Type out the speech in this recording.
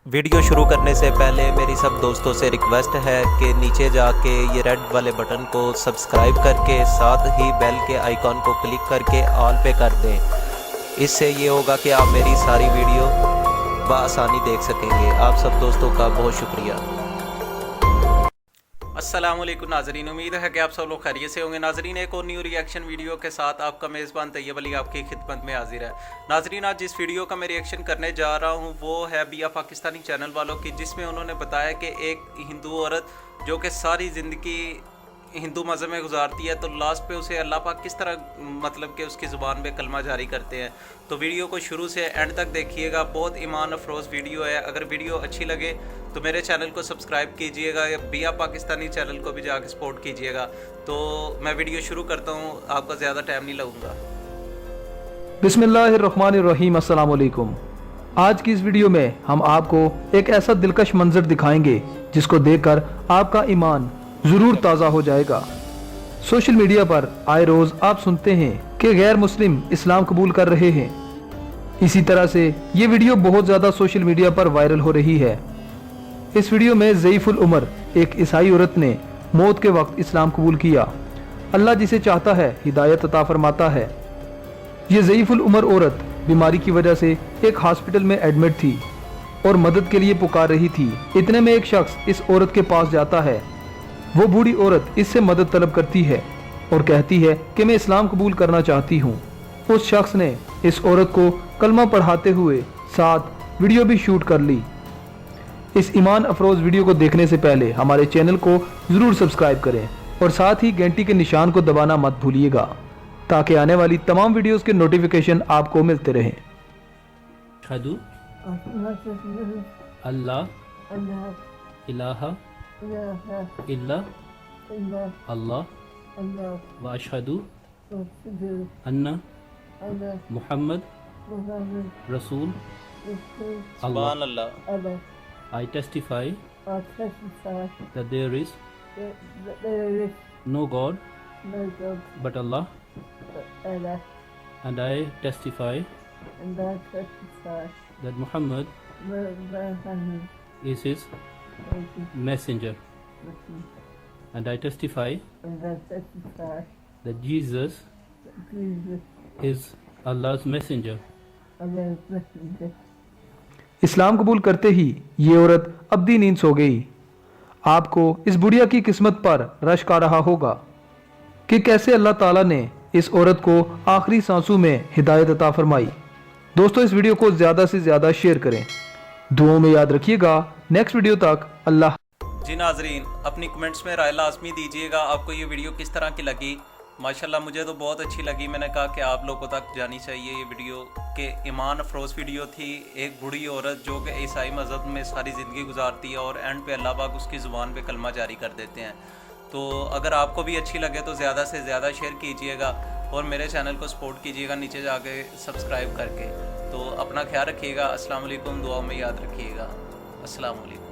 Video शुरू करने से पहले मेरी सब दोस्तों से रिक्वेस्ट है कि नीचे जाके ये रेड वाले बटन को सब्सक्राइब करके साथ ही बेल के आइकॉन को क्लिक करके ऑल पे कर दें। इससे ये होगा कि आप मेरी सारी वीडियो बआसानी देख सकेंगे। आप सब दोस्तों का बहुत शुक्रिया। अस्सलाम वालेकुम नाजरीन, उम्मीद है कि आप सब लोग खैरियत से होंगे। नाजरीन, एक और न्यू रिएक्शन वीडियो के साथ आपका मेज़बान तैयब अली आपकी खिदमत में हाजिर है। नाजरीन, आज जिस वीडियो का मैं रिएक्शन करने जा रहा हूं वो है बिया पाकिस्तानी चैनल वालों की, जिसमें उन्होंने बताया कि एक हिंदू औरत जो कि सारी ज़िंदगी हिंदू मज़हब में गुजारती है तो लास्ट पे उसे अल्लाह पाक किस तरह मतलब कि उसकी ज़ुबान पे कलमा जारी करते हैं। तो वीडियो को शुरू से एंड तक देखिएगा, बहुत ईमान अफरोज़ वीडियो है। अगर वीडियो अच्छी लगे तो मेरे चैनल को सब्सक्राइब कीजिएगा, बिया पाकिस्तानी चैनल को भी जाके सपोर्ट कीजिएगा। तो मैं वीडियो शुरू करता हूँ, आपका ज़्यादा टाइम नहीं लगूँगा। बिस्मिल्लाहिर्रहमानिर्रहीम, अस्सलाम वालेकुम। आज की इस वीडियो में हम आपको एक ऐसा दिलकश मंजर दिखाएंगे जिसको देखकर आपका ईमान जरूर ताज़ा हो जाएगा। सोशल मीडिया पर आए रोज आप सुनते हैं कि गैर मुस्लिम इस्लाम कबूल कर रहे हैं। इसी तरह से ये वीडियो बहुत ज़्यादा सोशल मीडिया पर वायरल हो रही है। इस वीडियो में ज़ईफुल उमर एक ईसाई औरत ने मौत के वक्त इस्लाम कबूल किया। अल्लाह जिसे चाहता है हिदायत अता फरमाता है। ये ज़ईफुल उमर औरत बीमारी की वजह से एक हॉस्पिटल में एडमिट थी और मदद के लिए पुकार रही थी। इतने में एक शख्स इस औरत के पास जाता है। वो बूढ़ी औरत इससे मदद तलब करती है और कहती है कि मैं इस्लाम कबूल करना चाहती हूँ। उस शख्स ने इस औरत को कलमा पढ़ाते हुए साथ वीडियो भी शूट कर ली। इस ईमान अफरोज वीडियो को देखने से पहले हमारे चैनल को ज़रूर सब्सक्राइब करें और साथ ही घंटी के निशान को दबाना मत भूलिएगा ताकि आने वाली तमाम वीडियोस के नोटिफिकेशन आपको मिलते रहें। अशहदु अल्लाह इलाहा इल्ला अल्लाह व अशहदु अन्ना मुहम्मद रसूल अल्लाह। I testify that there is no God but Allah, and I testify that Muhammad is his messenger, and I testify that Jesus is Allah's messenger. इस्लाम कबूल करते ही ये औरत अब्दी नींद सो गई। आपको इस बुढ़िया की किस्मत पर रश्क आ रहा होगा कि कैसे अल्लाह ताला ने इस औरत को आखिरी सांसों में हिदायत अता फरमाई। दोस्तों, इस वीडियो को ज़्यादा से ज़्यादा शेयर करें, दुआओं में याद रखिएगा। नेक्स्ट वीडियो तक अल्लाह। जी नाजरीन, अपनी कमेंट्स में राय लाजमी दीजिएगा, आपको ये वीडियो किस तरह की लगी। माशाल्लाह मुझे तो बहुत अच्छी लगी। मैंने कहा कि आप लोगों तक जानी चाहिए ये वीडियो के ईमान अफरोज़ वीडियो थी। एक बूढ़ी औरत जो कि ईसाई मज़हब में सारी ज़िंदगी गुजारती है और एंड पे अल्लाह पाक उसकी ज़ुबान पे कलमा जारी कर देते हैं। तो अगर आपको भी अच्छी लगे तो ज़्यादा से ज़्यादा शेयर कीजिएगा और मेरे चैनल को सपोर्ट कीजिएगा नीचे जाके सब्सक्राइब करके। तो अपना ख्याल रखिएगा। अस्सलाम वालेकुम, दुआ में याद रखिएगा। अस्सलाम वालेकुम।